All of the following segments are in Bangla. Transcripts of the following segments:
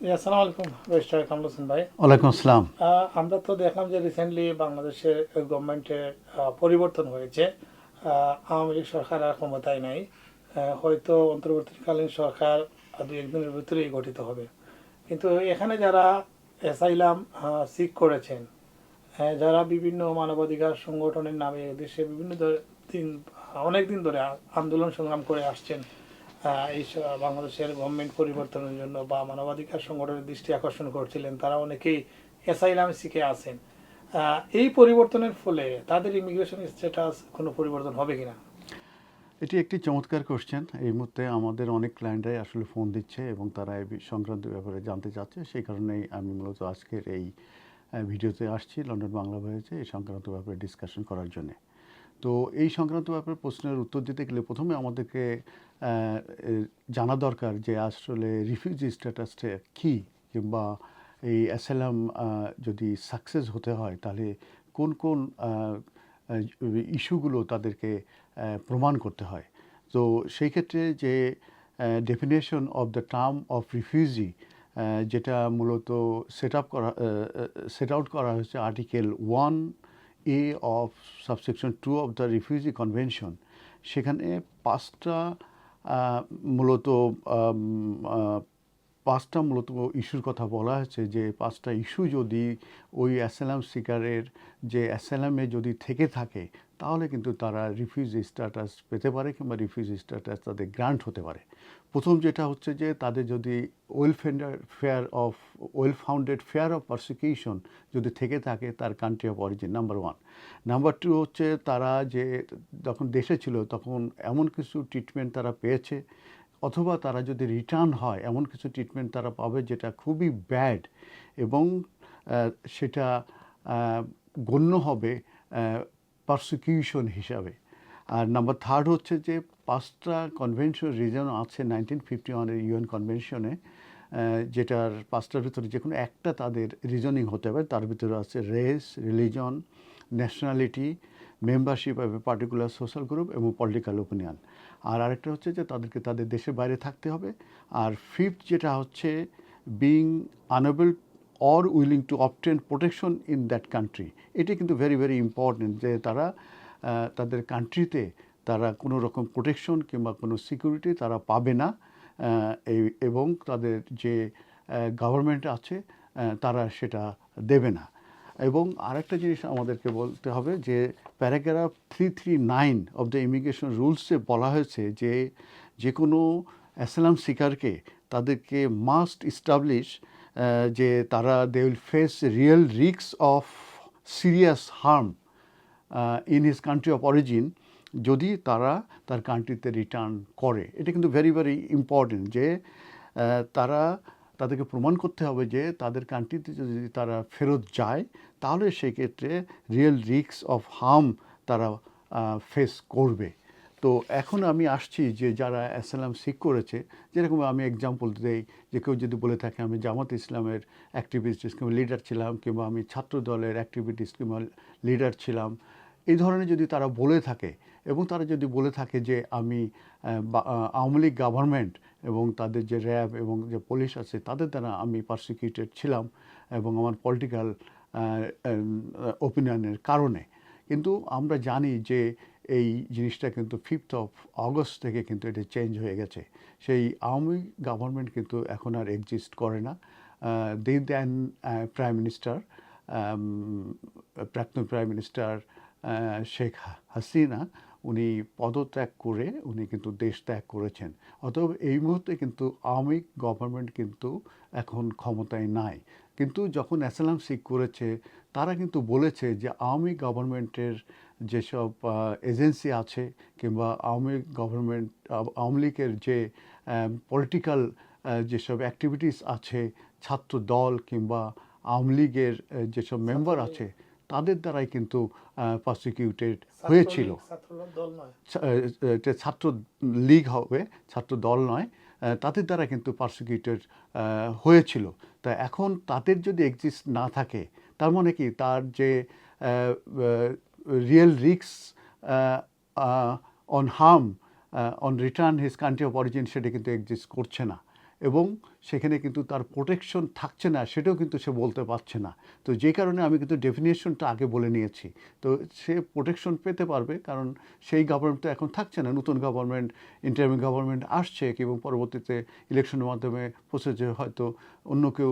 আসসালামু আলাইকুম রেজিস্ট্রার কামরুল হোসেন ভাই। ওয়ালাইকুম আসসালাম। আমরা তো দেখলাম যে রিসেন্টলি বাংলাদেশের গভর্নমেন্টের পরিবর্তন হয়েছে। আওয়ামী লীগ সরকার আর ক্ষমতায় নাই। হয়তো অন্তর্বর্তীকালীন সরকার দু একদিনের ভিতরেই গঠিত হবে। কিন্তু এখানে যারা অ্যাসাইলাম সিক করেছেন, যারা বিভিন্ন মানবাধিকার সংগঠনের নামে দেশে বিভিন্ন দিন অনেক দিন ধরে আন্দোলন সংগ্রাম করে আসছেন বাংলাদেশের গভর্নমেন্ট পরিবর্তনের জন্য বা মানবাধিকার সংগঠনের দৃষ্টি আকর্ষণ করছিলেন, তারা অনেকেই অ্যাসাইলাম শিখে আছেন। এই পরিবর্তনের ফলে তাদের ইমিগ্রেশন স্ট্যাটাস কোনো পরিবর্তন হবে কিনা? এটি একটি চমৎকার কোশ্চেন। এই মুহূর্তে আমাদের অনেক ক্লায়েন্টরাই আসলে ফোন দিচ্ছে এবং তারা এই সংক্রান্ত ব্যাপারে জানতে চাচ্ছে। সেই কারণেই আমি মূলত আজকের এই ভিডিওতে আসছি লন্ডন বাংলা ভয়েসে এই সংক্রান্ত ব্যাপারে ডিসকাশন করার জন্যে। তো এই সংক্রান্ত ব্যাপারে প্রশ্নের উত্তর দিতে গেলে প্রথমে আমাদেরকে জানা দরকার যে আসলে রিফিউজি স্ট্যাটাসটা কী, কিংবা এই অ্যাসাইলাম যদি সাকসেস হতে হয় তাহলে কোন কোন ইস্যুগুলো তাদেরকে প্রমাণ করতে হয়। তো সেই ক্ষেত্রে যে definition of the term of refugee যেটা মূলত সেট আউট করা হয়েছে article 1A of subsection 2 of the refugee convention, সেখানে পাঁচটা মূলত ইস্যুর কথা বলা হয়েছে। যে পাঁচটা ইস্যু যদি ওই অ্যাসাইলাম সিকারের যে অ্যাসাইলামে যদি থেকে থাকে তাহলে কিন্তু তারা রিফিউজি স্ট্যাটাস পেতে পারে কিংবা রিফিউজি স্ট্যাটাস তাদের গ্রান্ট হতে পারে। প্রথম যেটা হচ্ছে যে তাদের যদি well founded fear of persecution যদি থেকে থাকে তার country of origin, number one. Number two হচ্ছে তারা যে যখন দেশে ছিল তখন এমন কিছু ট্রিটমেন্ট তারা পেয়েছে, অথবা তারা যদি রিটার্ন হয় এমন কিছু ট্রিটমেন্ট তারা পাবে যেটা খুবই ব্যাড এবং সেটা গণ্য হবে পারসিকিউশন হিসাবে। আর নাম্বার থার্ড হচ্ছে যে পাঁচটা কনভেনশন রিজন আছে 1951-এর ইউএন কনভেনশনে, যেটার পাঁচটার ভিতরে যে কোনো একটা তাদের রিজনিং হতে হবে। তার ভিতরে আছে race, religion, nationality, membership of a particular social group এবং পলিটিক্যাল ওপিনিয়ন। আর আরেকটা হচ্ছে যে তাদেরকে তাদের দেশের বাইরে থাকতে হবে। আর ফিফথ যেটা হচ্ছে being unable or willing to obtain protection in that country. এটি কিন্তু ভেরি ভেরি ইম্পর্টেন্ট যে তারা তাদের কান্ট্রিতে তারা কোনো রকম প্রোটেকশন কিংবা কোনো সিকিউরিটি তারা পাবে না, এবং তাদের যে গভর্নমেন্ট আছে তারা সেটা দেবে না। এবং আরেকটা জিনিস আমাদেরকে বলতে হবে যে প্যারাগ্রাফ 339 অফ দ্য ইমিগ্রেশন রুলসে বলা হয়েছে যে যে কোনো অ্যাসাইলাম সিকারকে তাদেরকে মাস্ট ইস্টাবলিশ যে তারা they will face real risk of serious harm in his country of origin যদি তারা তার কান্ট্রিতে রিটার্ন করে। এটা কিন্তু ভেরি ভেরি ইম্পর্টেন্ট যে তারা তাদেরকে প্রমাণ করতে হবে যে তাদের কান্ট্রিতে যদি তারা ফেরত যায় তাহলে সেক্ষেত্রে রিয়েল রিস্ক অফ হার্ম তারা ফেস করবে। তো এখন আমি আসছি যে যারা অ্যাসাইলাম সিক করেছে, যেরকম আমি এক্সাম্পল দিই যে কেউ যদি বলে থাকে আমি জামাত ইসলামের অ্যাক্টিভিস্ট কিংবা লিডার ছিলাম, কিংবা আমি ছাত্র দলের অ্যাক্টিভিস্ট কিংবা লিডার ছিলাম, এই ধরনের যদি তারা বলে থাকে এবং তারা যদি বলে থাকে যে আমি আওয়ামী লীগ গভর্নমেন্ট এবং তাদের যে র্যাব এবং যে পুলিশ আছে তাদের দ্বারা আমি পারসিকিউটেড ছিলাম এবং আমার পলিটিক্যাল ওপিনিয়নের কারণে, কিন্তু আমরা জানি যে এই জিনিসটা কিন্তু 5th অফ অগস্ট থেকে কিন্তু এটা চেঞ্জ হয়ে গেছে। সেই আওয়ামী গভর্নমেন্ট কিন্তু এখন আর এক্সিস্ট করে না। দেন প্রাইম মিনিস্টার, প্রাক্তন প্রাইম মিনিস্টার শেখ হাসিনা উনি পদত্যাগ করে উনি কিন্তু দেশ ত্যাগ করেছেন। অতএব এই মুহূর্তে কিন্তু আওয়ামী গভর্নমেন্ট কিন্তু এখন ক্ষমতায় নাই। কিন্তু যখন অ্যাসাইলাম সিক করেছে তারা কিন্তু বলেছে যে আওয়ামী গভর্নমেন্টের যেসব এজেন্সি আছে কিংবা আওয়ামী লীগের যে পলিটিক্যাল যেসব অ্যাক্টিভিটিস আছে, ছাত্র দল কিংবা আওয়ামী লীগের যেসব মেম্বার আছে তাদের দ্বারাই কিন্তু প্রসিকিউটেড হয়েছিল। এটা ছাত্র লীগ হবে, ছাত্র দল নয়, তাদের দ্বারা কিন্তু প্রসিকিউটেড হয়েছিল। তা এখন তাদের যদি এক্সিস্ট না থাকে তার মানে কি তার যে real risk on harm on return his country of origin সেটা কিন্তু এক্সিস্ট করছে না। এবং সেখানে কিন্তু তার প্রোটেকশন থাকছে না, সেটাও কিন্তু সে বলতে পারছে না। তো যে কারণে আমি কিন্তু ডেফিনেশনটা আগে বলে নিয়েছি। তো সে প্রোটেকশন পেতে পারবে, কারণ সেই গভর্নমেন্ট তো এখন থাকছে না, নতুন গভর্নমেন্ট, ইন্টারিম গভর্নমেন্ট আসছে, এবং পরবর্তীতে ইলেকশনের মাধ্যমে প্রসেসে হয়তো অন্য কেউ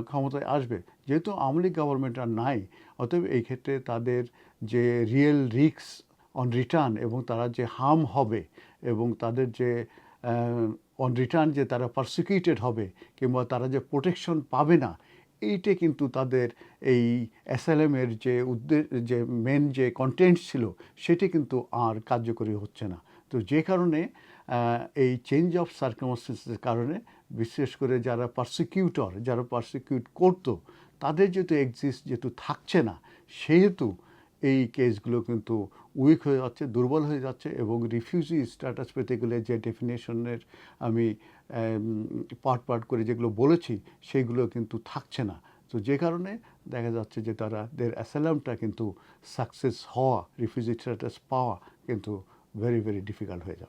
ক্ষমতায় আসবে। যেহেতু আওয়ামী লীগ গভর্নমেন্ট আর নাই, অতএব এই ক্ষেত্রে তাদের যে রিয়েল রিস্ক অন রিটার্ন এবং তারা যে হার্ম হবে এবং তাদের যে অন রিটার্ন যে তারা পারসিকিউটেড হবে কিংবা তারা যে প্রোটেকশন পাবে না, এইটা কিন্তু তাদের এই অ্যাসাইলামের যে যে মেন যে কন্টেন্ট ছিল সেটি কিন্তু আর কার্যকরী হচ্ছে না। তো যে কারণে এই চেঞ্জ অফ সার্কামস্টেন্সের কারণে বিশেষ করে যারা পারসিকিউটর, যারা পারসিকিউট করতো, তাদের যেহেতু থাকছে না, সেহেতু এই কেসগুলো কিন্তু উইক হয়ে যাচ্ছে, দুর্বল হয়ে যাচ্ছে, এবং রিফিউজি স্ট্যাটাস পেতে গেলে যে ডেফিনেশনের আমি পার্ট করে যেগুলো বলেছি সেগুলো কিন্তু থাকছে না। তো যে কারণে দেখা যাচ্ছে যে তাদের অ্যাসাইলামটা কিন্তু সাকসেস হওয়া, রিফিউজি স্ট্যাটাস পাওয়া কিন্তু ভেরি ভেরি ডিফিকাল্ট হয়ে যাবে।